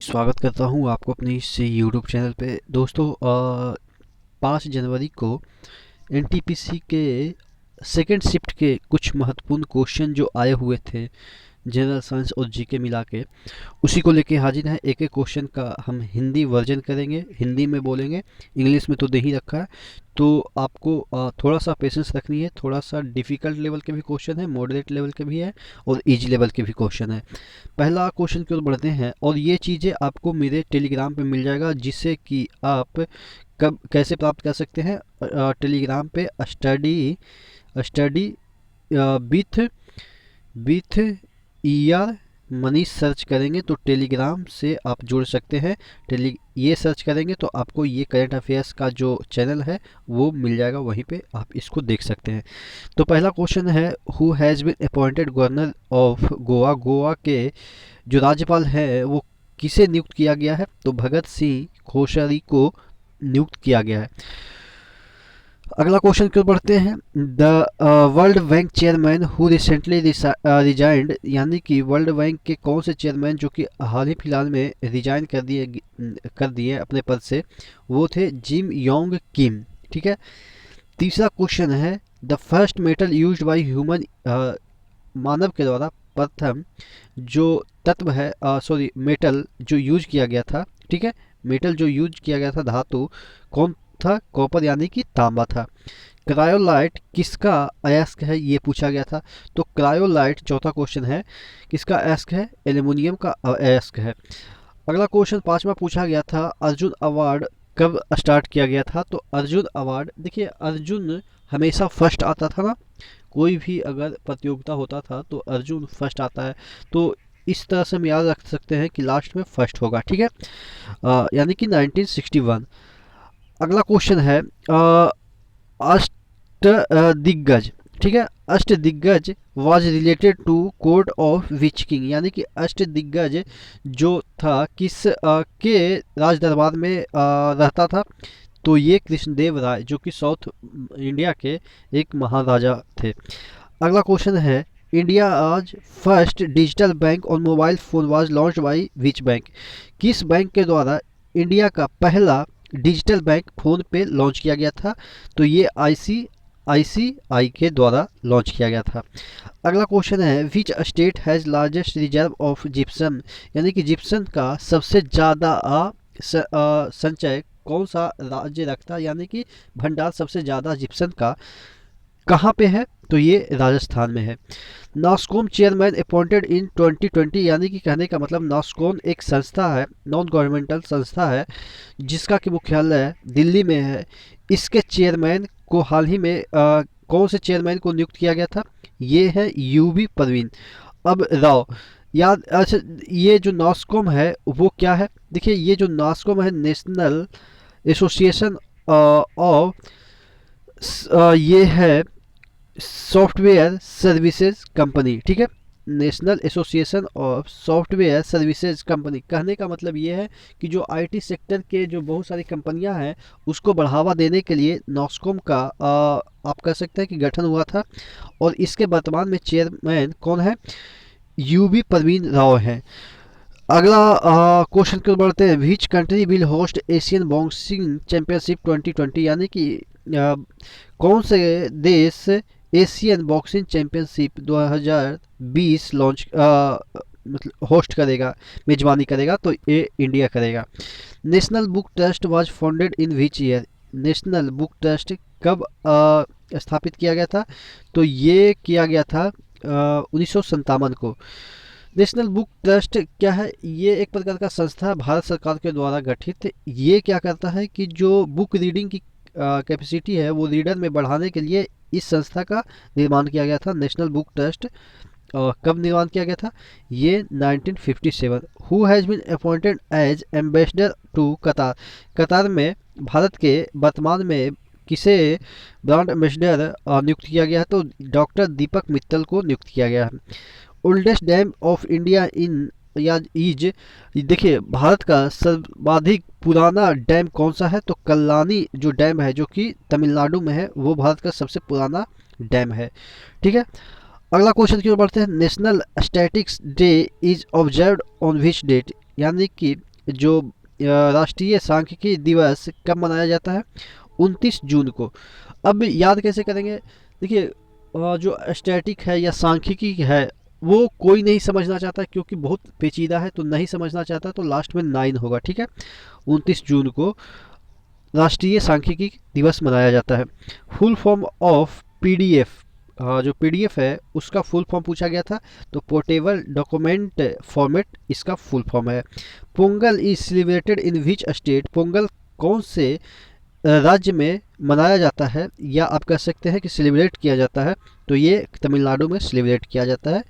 स्वागत करता हूँ आपको अपने इस यूट्यूब चैनल पे। दोस्तों 5 जनवरी को एनटीपीसी के सेकेंड शिफ्ट के कुछ महत्वपूर्ण क्वेश्चन जो आए हुए थे जनरल साइंस और जीके मिला के, उसी को लेके हाजिर हैं। एक एक क्वेश्चन का हम हिंदी वर्जन करेंगे, हिंदी में बोलेंगे, इंग्लिश में तो दे ही रखा है। तो आपको थोड़ा सा पेशेंस रखनी है। थोड़ा सा डिफ़िकल्ट लेवल के भी क्वेश्चन है, मॉडरेट लेवल के भी है और इजी लेवल के भी क्वेश्चन है। पहला क्वेश्चन की ओर बढ़ते हैं और ये चीज़ें आपको मेरे टेलीग्राम पे मिल जाएगा, जिससे कि आप कब कैसे प्राप्त कर सकते हैं। टेलीग्राम पे study study with with ER money search करेंगे तो टेलीग्राम से आप जुड़ सकते हैं। ये सर्च करेंगे तो आपको ये करंट अफेयर्स का जो चैनल है वो मिल जाएगा, वहीं पे आप इसको देख सकते हैं। तो पहला क्वेश्चन है, who has been appointed governor of Goa. Goa के जो राज्यपाल है वो किसे नियुक्त किया गया है? तो भगत सिंह कोश्यारी को नियुक्त किया गया है। अगला क्वेश्चन की ओर बढ़ते हैं। The World Bank chairman who recently resigned, यानी कि वर्ल्ड बैंक के कौन से चेयरमैन जो कि हाल ही फिलहाल में रिजाइन कर दिए अपने पद से, वो थे जिम योंग किम। ठीक है। तीसरा क्वेश्चन है, the first metal used by human, मानव के द्वारा प्रथम जो तत्व है, सॉरी मेटल जो यूज किया गया था। ठीक है। मेटल जो यूज किया गया था, धातु कौन था? कॉपर यानी कि तांबा था। क्रायोलाइट किसका अयस्क है, ये पूछा गया था। तो क्रायोलाइट, चौथा क्वेश्चन है, किसका अयस्क है? एल्युमिनियम का अयस्क है। अगला क्वेश्चन पांचवा पूछा गया था, अर्जुन अवार्ड कब स्टार्ट किया गया था? तो अर्जुन अवार्ड, देखिए अर्जुन हमेशा फर्स्ट आता था ना, कोई भी अगर प्रतियोगिता होता था तो अर्जुन फर्स्ट आता है। तो इस तरह से हम याद रख सकते हैं कि लास्ट में फर्स्ट होगा। ठीक है। यानी कि 1961। अगला क्वेश्चन है, अष्ट दिग्गज। ठीक है। Ashta Diggaj was related to court of which king, यानी कि अष्ट दिग्गज जो था किस के राज दरबार में रहता था? तो ये कृष्णदेव राय, जो कि साउथ इंडिया के एक महाराजा थे। अगला क्वेश्चन है, इंडिया आज first digital bank on mobile phone was launch by which bank. किस बैंक के द्वारा इंडिया का पहला डिजिटल बैंक फ़ोन पे लॉन्च किया गया था? तो ये आईसीआईसीआई के द्वारा लॉन्च किया गया था। अगला क्वेश्चन है, which state has largest reserve of gypsum, यानी कि जिप्सम का सबसे ज़्यादा संचय कौन सा राज्य रखता है, यानी कि भंडार सबसे ज़्यादा जिप्सम का कहाँ पे है? तो ये राजस्थान में है। नास्कॉम चेयरमैन अपॉइंटेड इन 2020, यानी कि कहने का मतलब नास्कॉम एक संस्था है, नॉन गवर्नमेंटल संस्था है, जिसका कि मुख्यालय दिल्ली में है। इसके चेयरमैन को हाल ही में कौन से चेयरमैन को नियुक्त किया गया था? ये है यूबी परवीन अब राव। याद, अच्छा, ये जो नास्कॉम है वो क्या है? देखिए ये जो नास्कॉम है, नेशनल एसोसिएशन ऑफ, ये है सॉफ्टवेयर सर्विसेज कंपनी। ठीक है। National association of software services company, कहने का मतलब ये है कि जो आईटी सेक्टर के जो बहुत सारी कंपनियां हैं उसको बढ़ावा देने के लिए नॉस्कॉम का आप कह सकते हैं कि गठन हुआ था। और इसके वर्तमान में चेयरमैन कौन है? यूबी परवीन राव हैं। अगला क्वेश्चन की ओर बढ़ते हैं, which country will host Asian boxing championship 2020, यानी कि कौन से देश एशियन बॉक्सिंग चैंपियनशिप 2020 लॉन्च मतलब होस्ट करेगा, मेजबानी करेगा? तो ये इंडिया करेगा। National book trust was founded in which year, national book trust कब स्थापित किया गया था? तो ये किया गया था 1957 को। नेशनल बुक ट्रस्ट क्या है? ये एक प्रकार का संस्था है भारत सरकार के द्वारा गठित। ये क्या करता है कि जो बुक रीडिंग की कैपेसिटी है वो रीडर में बढ़ाने के लिए इस संस्था का निर्माण किया गया था, नेशनल बुक ट्रस्ट। कब निर्माण किया गया था? ये 1957। Who has been appointed as ambassador to Qatar, Qatar में भारत के वर्तमान में किसे ब्रांड एम्बेसडर नियुक्त किया गया है? तो डॉक्टर दीपक मित्तल को नियुक्त किया गया है। Oldest dam of India in या इज, देखिए भारत का सर्वाधिक पुराना डैम कौन सा है? तो कल्लानी जो डैम है जो कि तमिलनाडु में है, वो भारत का सबसे पुराना डैम है। ठीक है। अगला क्वेश्चन की ओर बढ़ते हैं, national statistics day is observed on which date, यानी कि जो राष्ट्रीय सांख्यिकी दिवस कब मनाया जाता है? 29 जून को। अब याद कैसे करेंगे? देखिए जो स्टैटिक है या सांख्यिकी है वो कोई नहीं समझना चाहता क्योंकि बहुत पेचीदा है, तो नहीं समझना चाहता तो लास्ट में 9 होगा, ठीक है। 29 जून को राष्ट्रीय सांख्यिकी दिवस मनाया जाता है। फुल फॉर्म ऑफ पीडीएफ, जो पीडीएफ है उसका फुल फॉर्म पूछा गया था, तो पोर्टेबल डॉक्यूमेंट फॉर्मेट इसका फुल फॉर्म है। Pongal is celebrated in which state? Pongal कौन से राज्य में मनाया जाता है या आप कह सकते हैं कि सेलिब्रेट किया जाता है? तो ये तमिलनाडु में सेलिब्रेट किया जाता है।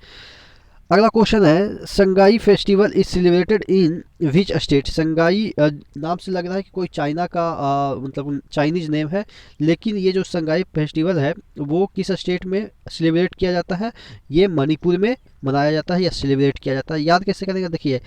अगला क्वेश्चन है Sangai festival is celebrated in which state? Sangai नाम से लग रहा है कि कोई चाइना का मतलब चाइनीज नेम है, लेकिन ये जो संगाई फेस्टिवल है वो किस स्टेट में सेलिब्रेट किया जाता है? ये मणिपुर में मनाया जाता है या सेलिब्रेट किया जाता है। याद कैसे करेंगे? देखिए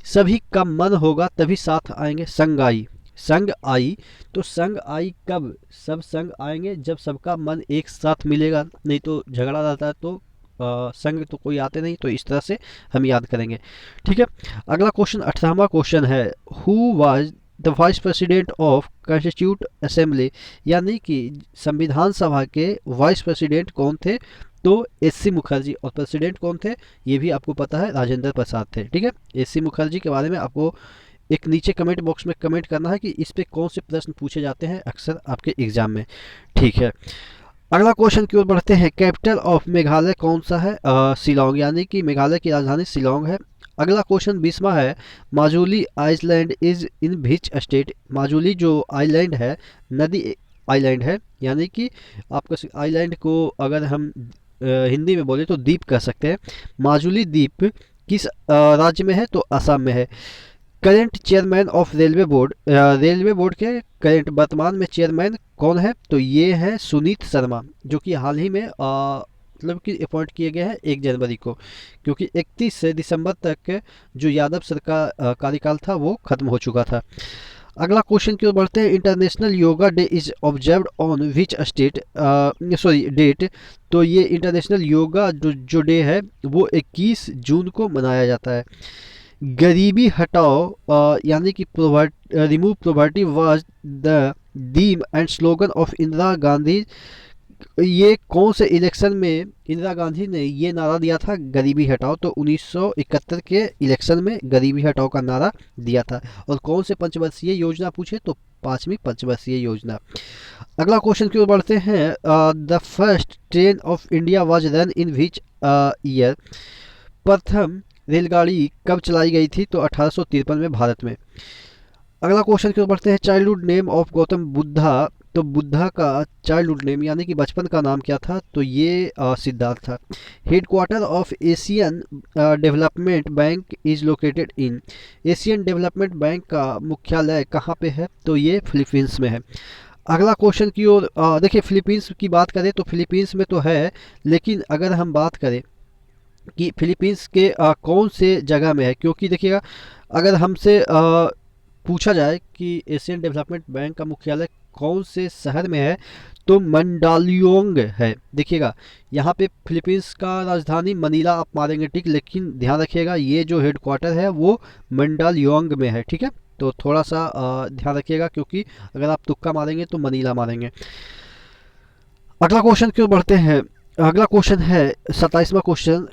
सभी का मन होगा तभी साथ आएंगे, संगाई संग आई, तो संग आई कब? सब संग आएंगे जब सबका मन एक साथ मिलेगा, नहीं तो झगड़ा रहता है तो संग तो कोई आते नहीं, तो इस तरह से हम याद करेंगे, ठीक है। अगला क्वेश्चन 18वां क्वेश्चन है who was the vice president of constitute assembly? यानी कि संविधान सभा के वाइस प्रेसिडेंट कौन थे? तो एस.सी. मुखर्जी। और प्रेसिडेंट कौन थे? ये भी आपको पता है, राजेंद्र प्रसाद थे, ठीक है। एस.सी. मुखर्जी के बारे में आपको एक नीचे कमेंट बॉक्स में कमेंट करना है कि इस पे कौन से प्रश्न पूछे जाते हैं अक्सर आपके एग्जाम में, ठीक है। अगला क्वेश्चन की ओर बढ़ते हैं। कैपिटल ऑफ मेघालय कौन सा है? शिलोंग, यानी कि मेघालय की राजधानी शिलोंग है। अगला क्वेश्चन 20वां है Majuli island is in which state? Majuli जो आइलैंड है नदी आइलैंड है, यानी कि आपका आइलैंड को अगर हम हिंदी में बोले तो द्वीप कह सकते हैं। माजुली द्वीप किस राज्य में है? तो असम में है। Current chairman of railway board, railway board के करेंट वर्तमान में चेयरमैन कौन है? तो ये है सुनीत शर्मा, जो कि हाल ही में मतलब कि अपॉइंट किए गए हैं 1 जनवरी को, क्योंकि 31 दिसंबर तक जो यादव सरकार कार्यकाल था वो खत्म हो चुका था। अगला क्वेश्चन की ओर बढ़ते हैं। International yoga day is observed on which state date? तो ये इंटरनेशनल योगा जो डे है वो 21 जून को मनाया जाता है। गरीबी हटाओ यानी कि remove poverty was the theme and slogan of Indira Gandhi. ये कौन से इलेक्शन में इंदिरा गांधी ने ये नारा दिया था, गरीबी हटाओ? तो 1971 के इलेक्शन में गरीबी हटाओ का नारा दिया था। और कौन से पंचवर्षीय योजना पूछे? तो 5वीं पंचवर्षीय योजना। अगला क्वेश्चन की ओर बढ़ते हैं। The first train of India was run in which year? प्रथम रेलगाड़ी कब चलाई गई थी? तो 1853 में भारत में। अगला क्वेश्चन की ओर बढ़ते हैं। Childhood name of Gautam Buddha, तो बुद्धा का चाइल्डहुड नेम यानी कि बचपन का नाम क्या था? तो ये सिद्धार्थ था। Headquarter of Asian development bank is located in? Asian development bank का मुख्यालय कहाँ पे है? तो ये फिलीपींस में है। अगला क्वेश्चन की ओर देखिए फिलीपींस की बात करें तो फिलीपींस में तो है, लेकिन अगर हम बात करें कि फिलीपींस के कौन से जगह में है, क्योंकि देखिएगा अगर हमसे पूछा जाए कि एशियन डेवलपमेंट बैंक का मुख्यालय कौन से शहर में है तो मंडालियोंग है। देखिएगा यहाँ पे फिलीपींस का राजधानी मनीला आप मारेंगे, ठीक, लेकिन ध्यान रखिएगा ये जो हेडक्वार्टर है वो मंडालियोंग में है, ठीक है। तो थोड़ा सा ध्यान रखिएगा क्योंकि अगर आप तुक्का मारेंगे तो मनीला मारेंगे। अगला क्वेश्चन की ओर बढ़ते हैं। अगला क्वेश्चन है 27वां question.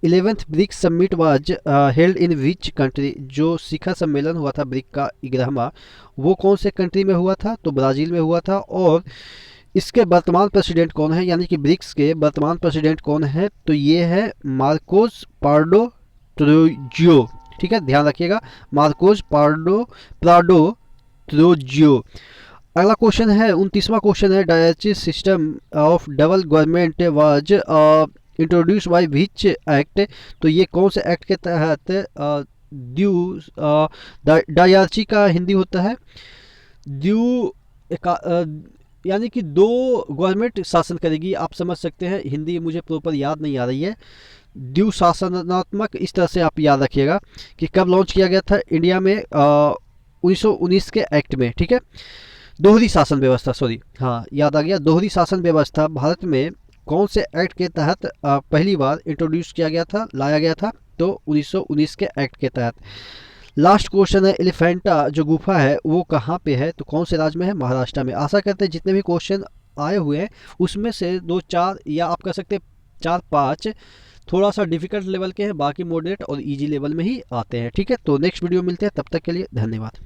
11th BRICS summit was held in which country? जो शिखर सम्मेलन हुआ था ब्रिक का 11वां, वो कौन से कंट्री में हुआ था? तो ब्राज़ील में हुआ था। और इसके वर्तमान प्रेसिडेंट कौन है, यानी कि ब्रिक्स के वर्तमान प्रेसिडेंट कौन है? तो ये है मार्कोस पार्डो ट्रोजियो, ठीक है, ध्यान रखिएगा, मार्कोस प्राडो ट्रोजियो। अगला क्वेश्चन है 29वां क्वेश्चन है। Directive system of double government was introduce by which act? तो ये कौन से एक्ट के तहत डायरची का हिंदी होता है यानी कि 2 गवर्नमेंट शासन करेगी, आप समझ सकते हैं, हिंदी मुझे प्रॉपर याद नहीं आ रही है। द्यू शासनात्मक, इस तरह से आप याद रखिएगा कि कब लॉन्च किया गया था इंडिया में 1919 के एक्ट में, ठीक है। दोहरी शासन व्यवस्था, सॉरी, हाँ याद आ गया, दोहरी शासन व्यवस्था भारत में कौन से एक्ट के तहत पहली बार इंट्रोड्यूस किया गया था, लाया गया था? तो 1919 के एक्ट के तहत। लास्ट क्वेश्चन है, एलिफेंटा जो गुफा है वो कहाँ पे है, तो कौन से राज्य में है, महाराष्ट्र में। आशा करते हैं जितने भी क्वेश्चन आए हुए हैं उसमें से 2-4 या आप कह सकते हैं 4-5 थोड़ा सा डिफिकल्ट लेवल के हैं, बाकी मॉडरेट और इजी लेवल में ही आते हैं। ठीक है, तो नेक्स्ट वीडियो मिलते हैं, तब तक के लिए धन्यवाद।